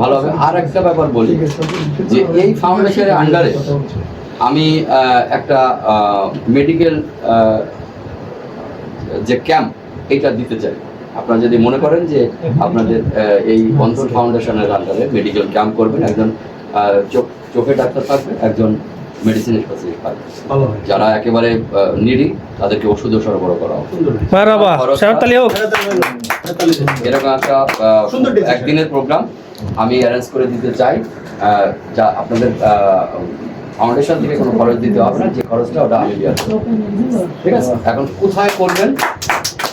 ভালো হবে। আর একটা ব্যাপার বলি যে এই ফাউন্ডেশনের আন্ডারে আমি একটা মেডিকেল যে ক্যাম্প এটা দিতে চাই। আপনারা যদি মনে করেন যে আপনাদের এই বন্ধন ফাউন্ডেশনের আন্ডারে মেডিকেল ক্যাম্প করবেন, একজন চোখের ডাক্তার থাকবে, একজন মেডিসিন স্পেশালিস্ট থাকবে, যারা একেবারে নিডি তাদেরকে ওষুধও সরবরাহ করা হবে। এরকম একটা একদিনের প্রোগ্রাম আমি অ্যারেঞ্জ করে দিতে চাই, যা আপনাদের ফাউন্ডেশন থেকে কোনো খরচ দিতে হবে না, যে খরচটা ওটা আমি দিয়ে আসবো। ঠিক আছে, এখন কোথায় করবেন,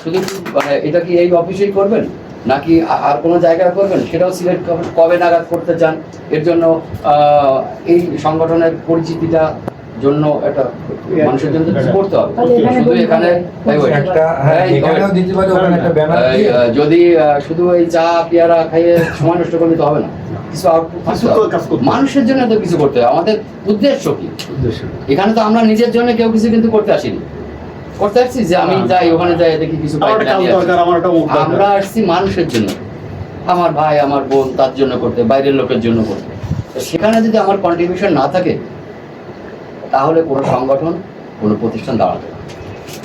শুধু মানে এটা কি এই অফিসেই করবেন নাকি আর কোনো জায়গায় করবেন সেটাও সিলেক্ট কবে নাগাদ করতে চান, এর জন্য এই সংগঠনের পরিচিতিটা জন্য একটা মানুষের জন্য করতে হবে। শুধু এখানে যদি শুধু এই চা পেয়ারা খাইয়ে সময় নষ্ট করলে তো হবে না, কিছু মানুষের জন্য তো কিছু করতে হবে। আমাদের উদ্দেশ্য কি? এখানে তো আমরা নিজের জন্য কেউ কিছু কিন্তু করতে আসিনি, করতে আসছি যে আমি যাই ওখানে যাই দেখি কিছু, আমরা আসছি মানুষের জন্য, আমার ভাই আমার বোন তার জন্য করতে, বাইরের লোকের জন্য করতে। সেখানে যদি আমার কন্ট্রিবিউশন না থাকে তাহলে কোনো সংগঠন কোনো প্রতিষ্ঠান দাঁড়াবে না।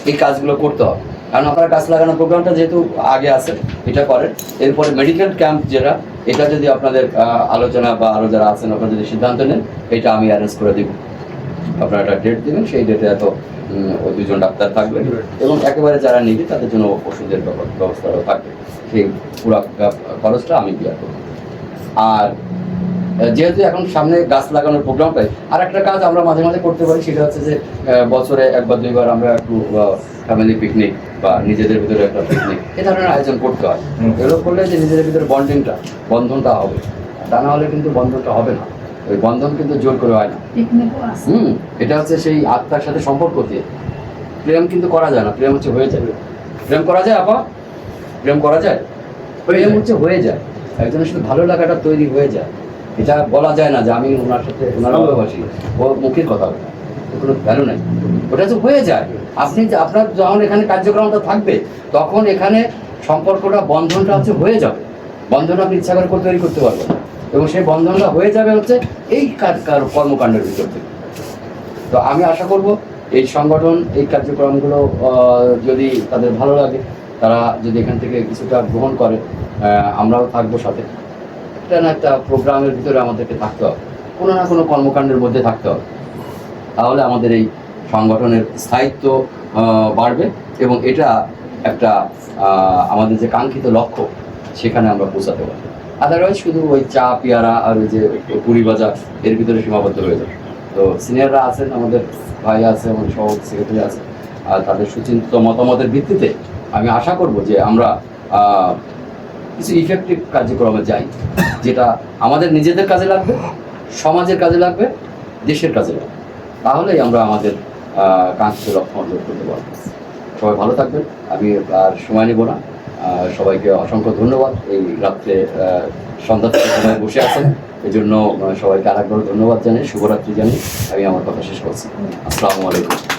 এই কাজগুলো করতে হবে, কারণ আপনারা গাছ লাগানো প্রোগ্রামটা যেহেতু আগে আছে এটা করেন, এরপরে মেডিকেল ক্যাম্প যেটা এটা যদি আপনাদের আলোচনা বা আরও যারা আছেন আপনারা যদি সিদ্ধান্ত নেন, এটা আমি অ্যারেঞ্জ করে দিব। আপনারা একটা ডেট দেবেন, সেই ডেটে এত ওই দুজন ডাক্তার থাকবে এবং একেবারে যারা নিবে তাদের জন্য ওষুধের ব্যবস্থাও থাকবে, সেই পুরো খরচটা আমি বিয়ার করব। আর যেহেতু এখন সামনে গাছ লাগানোর প্রোগ্রামটাই, আর একটা কাজ আমরা মাঝে মাঝে করতে পারি, সেটা হচ্ছে যে বছরে একবার দুইবার আমরা একটু ফ্যামিলি পিকনিক বা নিজেদের ভিতরে একটা পিকনিক এ ধরনের আয়োজন করতে হয়। এগুলো করলে যে নিজেদের ভিতরে বন্ধনটা হবে, তা না হলে কিন্তু বন্ধনটা হবে না। ওই বন্ধন কিন্তু জোর করে হয় না। এটা হচ্ছে সেই আত্মার সাথে সম্পর্ক দিয়ে। প্রেম কিন্তু করা যায় না, প্রেম হচ্ছে হয়ে যায়। প্রেম করা যায় আপা? প্রেম করা যায়? প্রেম হচ্ছে হয়ে যায়, একজনের সাথে ভালো লাগাটা তৈরি হয়ে যায়। এটা বলা যায় না যে আমি ওনার সাথে ওনার ভালোবাসি, ও মুখের কথা, কোনো ভ্যালু নাই, ওটা তো হয়ে যায়। আপনি আপনার যখন এখানে কার্যক্রমটা থাকবে তখন এখানে সম্পর্কটা বন্ধনটা হচ্ছে হয়ে যাবে। বন্ধন আপনি ইচ্ছা করে তৈরি করতে পারবেন এবং সেই বন্ধনটা হয়ে যাবে হচ্ছে এই কর্মকাণ্ডের ভিতর থেকে। তো আমি আশা করব এই সংগঠন এই কার্যক্রমগুলো যদি তাদের ভালো লাগে, তারা যদি এখান থেকে কিছুটা গ্রহণ করে, আমরাও থাকবো সাথে। একটা না একটা প্রোগ্রামের ভিতরে আমাদেরকে থাকতে হবে, কোনো না কোনো কর্মকাণ্ডের মধ্যে থাকতে হবে, তাহলে আমাদের এই সংগঠনের স্থায়িত্ব বাড়বে এবং এটা একটা আমাদের যে কাঙ্ক্ষিত লক্ষ্য সেখানে আমরা পৌঁছাতে পারবো। আদারওয়াইজ শুধু ওই চা পেয়ারা আর ওই যে পুরি বাজার এর ভিতরে সীমাবদ্ধ হয়ে যাবে। তো সিনিয়ররা আছেন, আমাদের ভাই আছে, আমাদের সভাপতি সেক্রেটারি আছে, আর তাদের সুচিন্তিত মতামতের ভিত্তিতে আমি আশা করব যে আমরা কিছু ইফেক্টিভ কার্যক্রমে যাই, যেটা আমাদের নিজেদের কাজে লাগবে, সমাজের কাজে লাগবে, দেশের কাজে লাগবে। তাহলেই আমরা আমাদের কাঙ্ক্ষিত লক্ষ্য অর্জন করতে পারবো। সবাই ভালো থাকবেন, আমি আর সময় নেব না। সবাইকে অসংখ্য ধন্যবাদ। এই রাত্রে সন্ধ্যা থেকে সবাই বসে আছেন, এই জন্য সবাইকে আরেকবার ধন্যবাদ জানাই, শুভরাত্রি জানাই। আমি আমার কথা শেষ করছি। আসসালামু আলাইকুম।